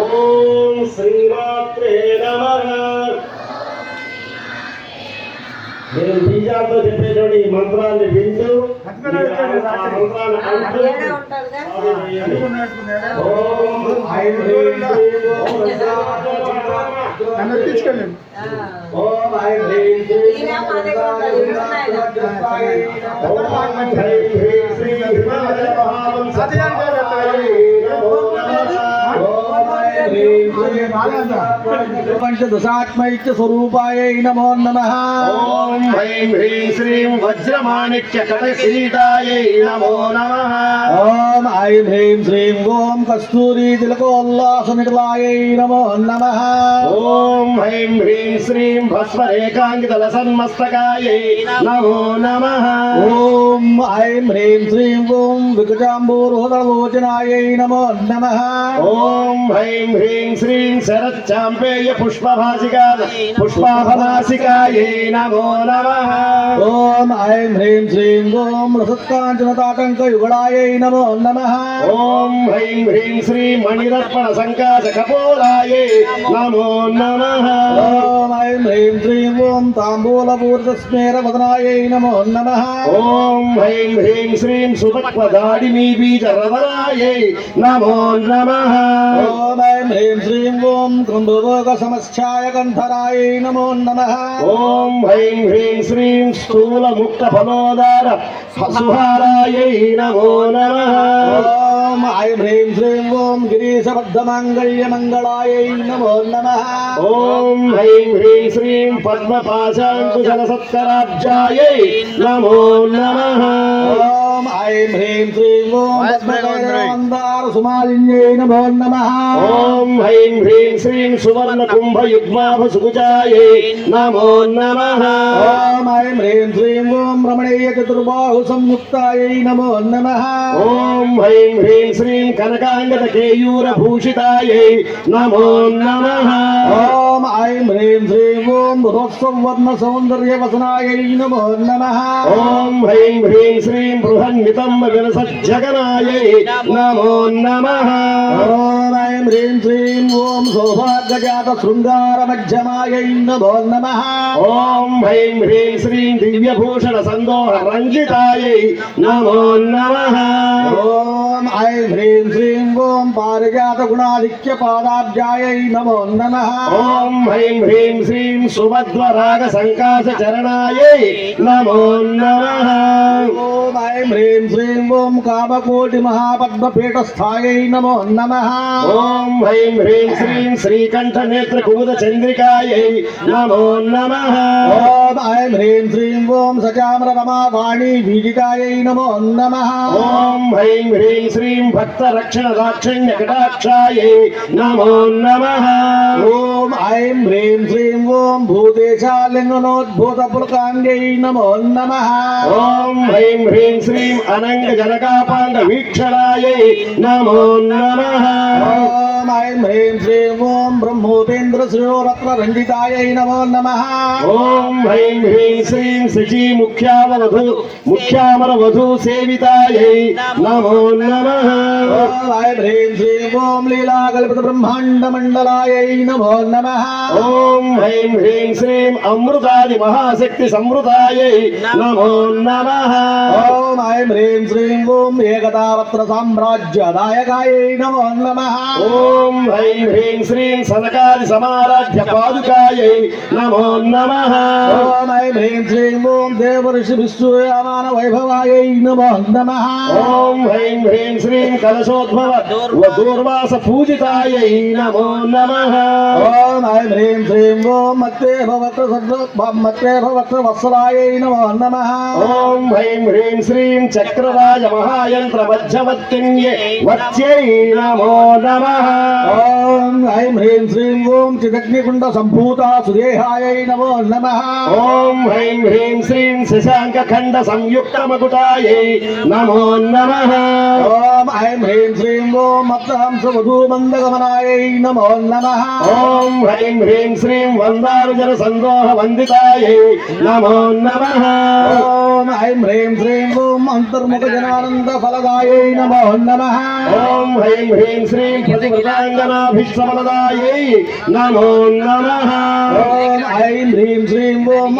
ఓం శ్రీమాత్రే నమః. నేను బీజాలతో చెప్పేటువంటి ఈ మంత్రాన్ని వింటూ మంత్రాన్ని అంటూ పంచదశాత్మైక్య స్వరూపాయై నమో నమః. ఓం హ్రీం హ్రీం శ్రీం వజ్రమాణిక్య కటకిరీటాయై నమో నమః. ఓం ఐం హ్రీం శ్రీం ఓం కస్తూరి తిలకోల్లాసనిటలాయై నమో నమః. ఓం హ్రీం హ్రీం శ్రీం భస్మరేకాంకితలసన్మస్తకాయై నమో నమః. ఓం ఐం హ్రీం శ్రీం ఓం వికటాంబూర్హోదలోచనాయై నమో నమః. ఓం హ్రీం హ్రీం శ్రీం శరచ్చాంపేయ పుష్పాభనాసికాయై నమో నమః. ఓం ఐం హ్రీం శ్రీం ఓం రసత్కాంచనతాటంకయుగళాయై నమో నమః. ఓం హ్రీం హ్రీం శ్రీం మణిరత్న సంకాశ కపోలాయై నమో నమః. ఓం ఐం హ్రీం శ్రీం ఓం తాంబూలపూర్తస్మేరవదనాయై నమో నమః. ఓం హ్రీం హ్రీం శ్రీం సుభక్వదాడినీ బీజరవదనాయై నమో నమః. ఓం ఐం హ్రీం శ్రీం ఓం కుంభభోగ సమశ్చాయ గంధరాయై నమో నమః. ఓం హ్రీం హ్రీం శ్రీం స్థూల ముక్త ఫలోదార సుహారాయై నమో నమః. ఓం ఐం హ్రీం శ్రీం ఓం గిరీశబద్ధమాంగళ్యమంగళాయై నమో నమః. ఓం హ్రీం హ్రీం శ్రీం పద్మపాశాంకుశలసత్కరాబ్జాయై నమో నమః. ఓం ఐం హ్రీం శ్రీం ఓం పద్మకైరవందార సుమాలిన్యై నమో నమః. ఓం హ్రీం హ్రీం శ్రీం సువర్ణ కుంభయుగ్మాభసుకుజాయై నమో నమః. ఓం ఐం హ్రీం శ్రీం ఓం రమణీయ చతుర్బాహు సంయుక్తాయై నమో నమః. ఓం హ్రీం హ్రీం శ్రీం కనకాంగద కేయూర భూషితాయై నమో నమః. ఓం ఐం హ్రీం శ్రీం ఓం బృహత్సంవర్ణ సౌందర్య వసనాయై నమో నమః. ఓం హ్రీం హ్రీం శ్రీం బృహన్వితంబ వినసజ్జగనాయై నమో నమః. ఓం ఐం హ్రీం శ్రీం ఓం సౌభాగ్యజాత శృంగార మధ్యమాయై నమో నమః. ఓం హ్రీం హ్రీం శ్రీం దివ్యభూషణ సందోహ రంజితాయై నమో నమః. ఓం ఐం హ్రీం శ్రీం ఓం పారిజాత గుణాధిక్య పాదాబ్జాయై నమో నమః. ఓం హ్రీం హ్రీం శ్రీం సుభద్వరాగ సంకాశ చరణాయై నమో నమః. ఓం ఐం హ్రీం శ్రీం ఓం కామకోటి మహాపద్మపీఠస్థాయై నమో నమః. ఓం హ్రీం హ్రీం శ్రీం శ్రీకంఠ నేత్ర కుముద చంద్రికాయై నమో నమః. ఓం ఐం హ్రీం శ్రీం ఓం సచామర రమా వాణి వీజితాయై నమో నమః. ఓం హ్రీం హ్రీం శ్రీం భక్త రక్షణ దాక్షిణ్య కటాక్షాయై నమో నమః. ఓం ఐం హ్రీం శ్రీం ఓం భూదేశాలింగనోద్భూత పులకాంగై నమో నమః. ఓం హ్రీం హ్రీం శ్రీం అనంగ జనకాపాండ వీక్షణాయై నమో నమః. ఓం ఐం హ్రీం శ్రీం ఓం బ్రహ్మోపేంద్ర శ్రీరత్న రంజితాయై నమో నమః. ఓం హ్రీం హ్రీం శ్రీం శచీ ముఖ్యామర వధూ సేవితాయై నమో నమః. ఓం ఐం హ్రీం శ్రీం ఓం లీలాకల్పిత బ్రహ్మాండ మండలాయై నమో నమః. ఓం హ్రీం హ్రీం శ్రీం అమృతాది మహాశక్తి సంవృతాయై నమో నమః. ఓం ఐం హ్రీం శ్రీం ఓం ఏకతావత్ర సామ్రాజ్యదాయకాయై నమో నమః. ఓం హ్రీం హ్రీం శ్రీం సనకాది సమారాధ్య పాదుకాయై నమో నమః. ఓం ఐం హ్రీం శ్రీం ఓం దేవర్షి విశ్వయామాన వైభవాయై నమో నమః. ఓం హ్రీం హ్రీం శ్రీం కలశోద్భవ దూర్వాస పూజితాయై నమో నమః. ఓం ఐం హ్రీం శ్రీం ఓం మత్తేభవక్ర వత్సలాయై నమో నమః. ఓం హ్రీం హ్రీం శ్రీం చక్రరాజ మహాయంత్ర వజ్రవత్తిన్యే వత్స్యై నమో నమః. ఓం ఐం హ్రీం శ్రీం ఓం చిదగ్నికుండ సంభూత సుదేహాయై నమో నమః. ఓం హ్రీం హ్రీం శ్రీం శశాంక ఖండ సంయుక్త మకుటాయై నమో నమః. ఓం ఓం ఐం హ్రీం శ్రీం ఓం అప్రహంసవధూబంధగమనాయై నమో నమః ఓం హ్రీం హ్రీం శ్రీం వందారుజన సందోహ వందితాయై నమో నమః ఓం ఐం హ్రీం శ్రీం ఓం అంతర్ముఖ జనానంద ఫలదాయై నమో నమః ఓం హ్రీం హ్రీం శ్రీం ప్రతివ్రతాంగనాభిష్టఫలదాయై నమో నమః ఓం ఐం హ్రీం శ్రీం ఓం